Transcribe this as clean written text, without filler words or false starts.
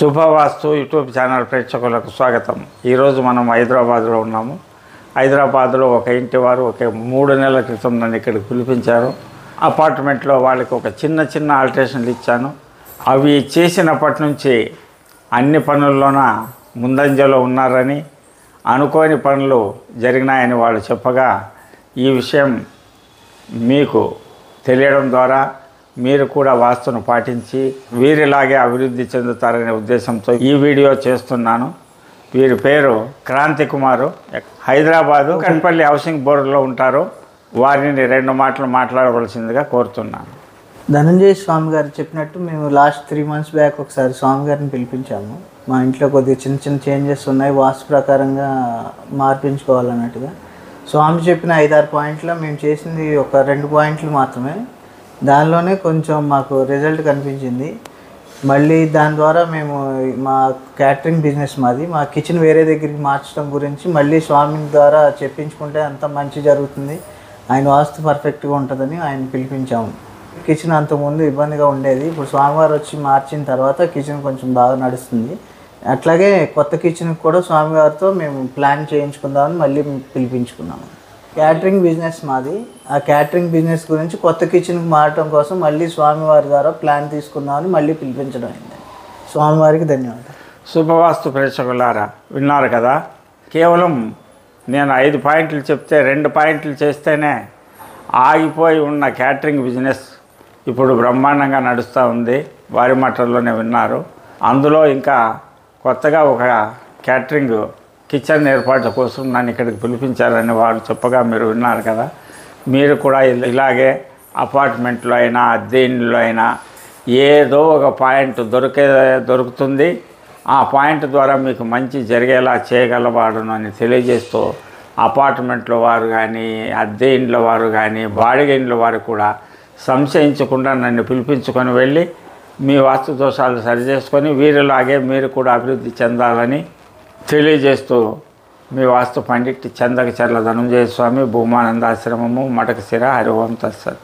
శుభవాస్తు YouTube channel ప్రేక్షకులకు స్వాగతం. ఈరోజు మనం హైదరాబాద్లో ఉన్నాము. హైదరాబాద్లో ఒక ఇంటి వారు ఒక 3 నెలల క్రితం నన్ను ఇక్కడికి పిలిపించారు. అపార్ట్మెంట్లో వాళ్ళకి ఒక చిన్న ఆల్టరేషన్లు ఇచ్చాను. అవి చేసినప్పటి నుంచి అన్ని పనుల్లోన ముందంజలో ఉన్నారని, అనుకోని పనులు జరిగినాయని వాళ్ళు చెప్పగా ఈ విషయం మీకు తెలియడం ద్వారా మీరు కూడా వాస్తును పాటించి వీరిలాగే అభివృద్ధి చెందుతారనే ఉద్దేశంతో ఈ వీడియో చేస్తున్నాను. వీరి పేరు క్రాంతి కుమారు. హైదరాబాదు కన్పల్లి హౌసింగ్ బోర్డులో ఉంటారు. వారిని 2 మాటలు మాట్లాడవలసిందిగా కోరుతున్నాను. ధనంజయ స్వామి గారు చెప్పినట్టు మేము లాస్ట్ 3 months బ్యాక్ ఒకసారి స్వామి గారిని పిలిపించాము. మా ఇంట్లో కొద్దిగా చిన్న చేంజెస్ ఉన్నాయి, వాస్తు ప్రకారంగా మార్పించుకోవాలన్నట్టుగా. స్వామి చెప్పిన 5-6 పాయింట్లో మేము చేసింది ఒక 2 పాయింట్లు మాత్రమే. దానిలోనే కొంచెం మాకు రిజల్ట్ కనిపించింది. మళ్ళీ దాని ద్వారా మేము మా క్యాటరింగ్ బిజినెస్ మా కిచెన్ వేరే దగ్గరికి మార్చడం గురించి మళ్ళీ స్వామి ద్వారా చెప్పించుకుంటే అంత మంచి జరుగుతుంది, ఆయన వాస్తు పర్ఫెక్ట్గా ఉంటుందని ఆయన పిలిపించాము. కిచెన్ అంతకుముందు ఇబ్బందిగా ఉండేది, ఇప్పుడు స్వామివారు వచ్చి మార్చిన తర్వాత కిచెన్ కొంచెం బాగా నడుస్తుంది. అట్లాగే కొత్త కిచెన్కి కూడా స్వామివారితో మేము ప్లాన్ చేయించుకుందామని మళ్ళీ పిలిపించుకున్నాము. క్యాటరింగ్ బిజినెస్ మాది. ఆ క్యాటరింగ్ బిజినెస్ గురించి కొత్త కిచెన్కి మారటం కోసం మళ్ళీ స్వామివారి ద్వారా ప్లాన్ తీసుకుందామని మళ్ళీ పిలిపించడం అయింది. స్వామివారికి ధన్యవాదాలు. శుభవాస్తు ప్రేక్షకులారా, విన్నారు కదా. కేవలం నేను 5 పాయింట్లు చెప్తే 2 పాయింట్లు చేస్తేనే ఆగిపోయి ఉన్న క్యాటరింగ్ బిజినెస్ ఇప్పుడు బ్రహ్మాండంగా నడుస్తూ ఉంది. వారి మాటల్లోనే విన్నారు. అందులో ఇంకా కొత్తగా ఒక క్యాటరింగ్ కిచెన్ ఏర్పాట్ల కోసం నన్ను ఇక్కడికి పిలిపించారని వాళ్ళు చెప్పగా మీరు విన్నారు కదా. మీరు కూడా ఇలాగే అపార్ట్మెంట్లో అయినా అద్దె ఇంట్లో అయినా ఏదో ఒక పాయింట్ దొరుకుతుంది. ఆ పాయింట్ ద్వారా మీకు మంచి జరిగేలా చేయగలవాడును అని తెలియజేస్తూ అపార్ట్మెంట్లో వారు కానీ, అద్దె ఇండ్ల వారు కానీ, బాడిగ ఇండ్ల వారు కూడా సంశయించకుండా నన్ను పిలిపించుకొని వెళ్ళి మీ వాస్తు దోషాలు సరిచేసుకొని వీరిలాగే మీరు కూడా అభివృద్ధి చెందాలని తెలియజేస్తూ మీ వాస్తు పండిట్ చందకచర్ల ధనంజయ స్వామి, భూమానందాశ్రమము, మటకశిర, హరి ఓం తత్సత్.